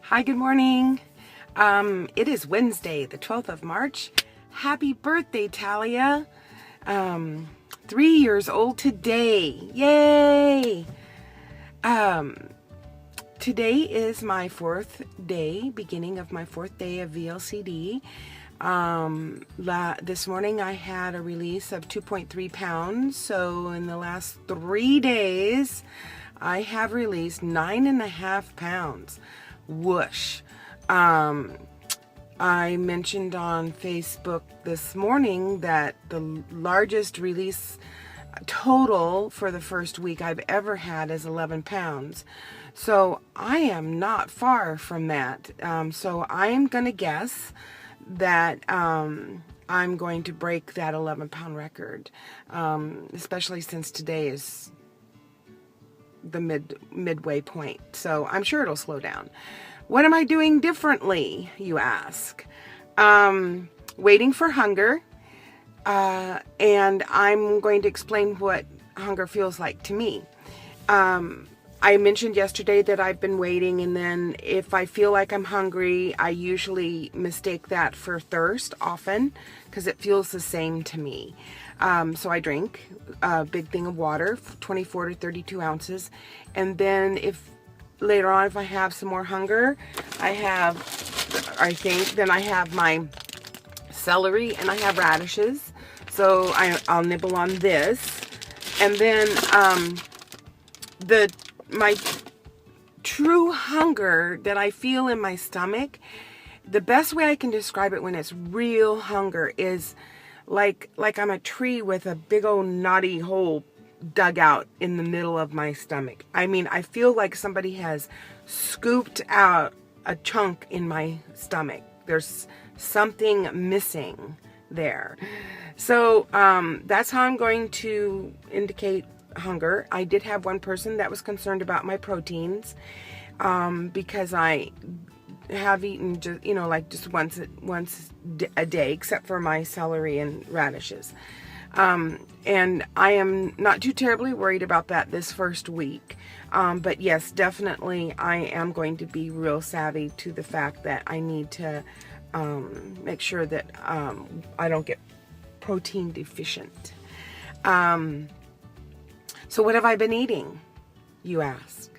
Hi, good morning. It is Wednesday, the 12th of March. Happy birthday, Talia. 3 years old today. Yay! Today is my beginning of my fourth day of VLCD. This morning I had a release of 2.3 pounds. So in the last 3 days, I have released 9.5 pounds. Whoosh. I mentioned on Facebook this morning that the largest release total for the first week I've ever had is 11 pounds. So I am not far from that. So I'm going to guess that I'm going to break that 11-pound record, especially since today is the midway point. So I'm sure it'll slow down. What am I doing differently, you ask? Waiting for hunger. And I'm going to explain what hunger feels like to me. I mentioned yesterday that I've been waiting, and then if I feel like I'm hungry, I usually mistake that for thirst often because it feels the same to me. So I drink a big thing of water, 24 to 32 ounces. And then later on, if I have some more hunger, then I have my celery and I have radishes. So I'll nibble on this. And then my true hunger that I feel in my stomach, the best way I can describe it when it's real hunger is like I'm a tree with a big old knotty hole dug out in the middle of my stomach. I mean, I feel like somebody has scooped out a chunk in my stomach. There's something missing there. So that's how I'm going to indicate hunger. I did have one person that was concerned about my proteins because I have eaten just once a day, except for my celery and radishes. And I am not too terribly worried about that this first week. But yes, definitely I am going to be real savvy to the fact that I need to make sure that I don't get protein deficient. So what have I been eating, you ask?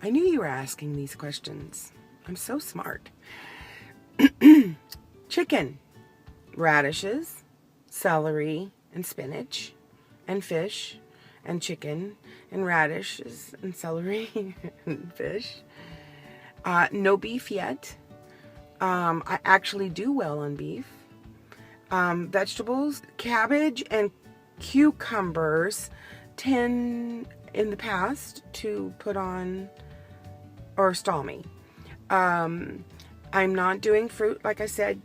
I knew you were asking these questions. I'm so smart. Chicken, radishes, celery, and spinach, and fish, and chicken, and radishes, and celery, and fish. No beef yet. I actually do well on beef. Vegetables, cabbage, and cucumbers tend in the past to put on or stall me. I'm not doing fruit like I said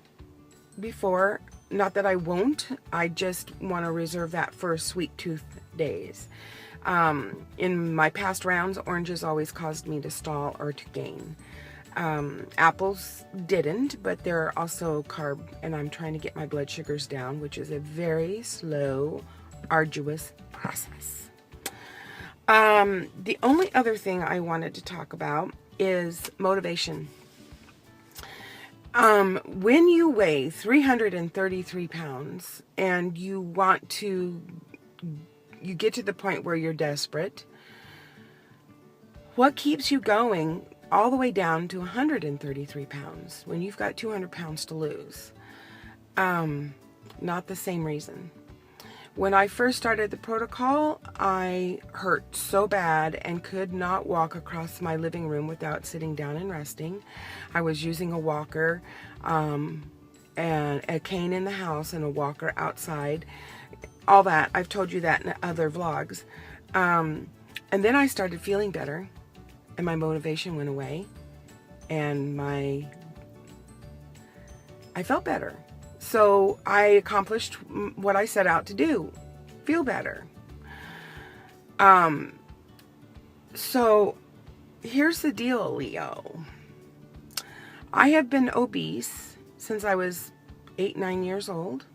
before. Not that I won't. I just want to reserve that for sweet tooth days. In my past rounds, oranges always caused me to stall or to gain. Apples didn't, but they're also carb, and I'm trying to get my blood sugars down, which is a very slow, arduous process. The only other thing I wanted to talk about is motivation. When you weigh 333 pounds and you get to the point where you're desperate, what keeps you going all the way down to 133 pounds when you've got 200 pounds to lose? Not the same reason. When I first started the protocol, I hurt so bad and could not walk across my living room without sitting down and resting. I was using a walker and a cane in the house and a walker outside. All that. I've told you that in other vlogs. And then I started feeling better and my motivation went away and I felt better. So I accomplished what I set out to do, feel better. So here's the deal, Leo. I have been obese since I was 8-9 years old.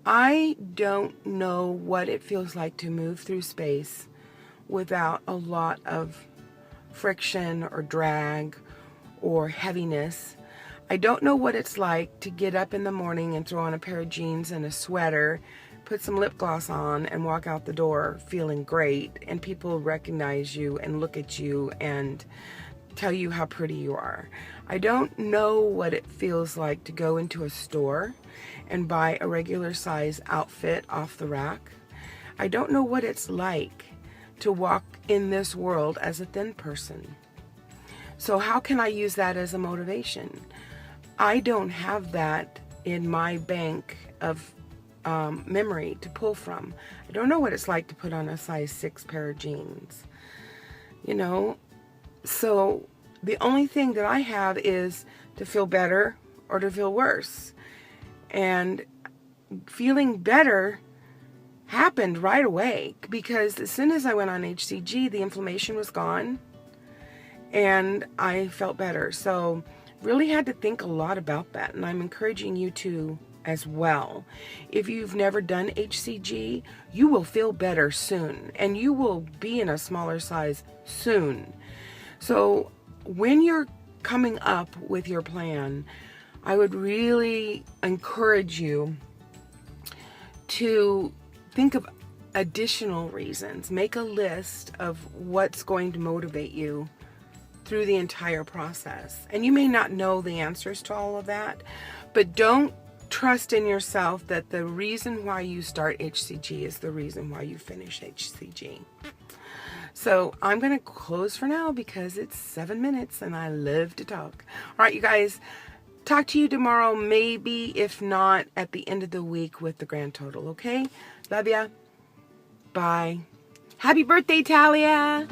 I don't know what it feels like to move through space without a lot of friction or drag or heaviness. I don't know what it's like to get up in the morning and throw on a pair of jeans and a sweater, put some lip gloss on, and walk out the door feeling great, and people recognize you and look at you and tell you how pretty you are. I don't know what it feels like to go into a store and buy a regular size outfit off the rack. I don't know what it's like to walk in this world as a thin person. So how can I use that as a motivation? I don't have that in my bank of memory to pull from. I don't know what it's like to put on a size 6 pair of jeans. You know, so the only thing that I have is to feel better or to feel worse. And feeling better happened right away, because as soon as I went on HCG, the inflammation was gone and I felt better. So really had to think a lot about that, and I'm encouraging you to as well. If you've never done HCG, you will feel better soon, and you will be in a smaller size soon. So when you're coming up with your plan, I would really encourage you to think of additional reasons. Make a list of what's going to motivate you through the entire process. And you may not know the answers to all of that, but don't trust in yourself that the reason why you start HCG is the reason why you finish HCG. So I'm going to close for now because it's 7 minutes and I love to talk. All right, you guys, talk to you tomorrow, maybe, if not, at the end of the week with the grand total, okay? Love ya. Bye. Happy birthday, Talia.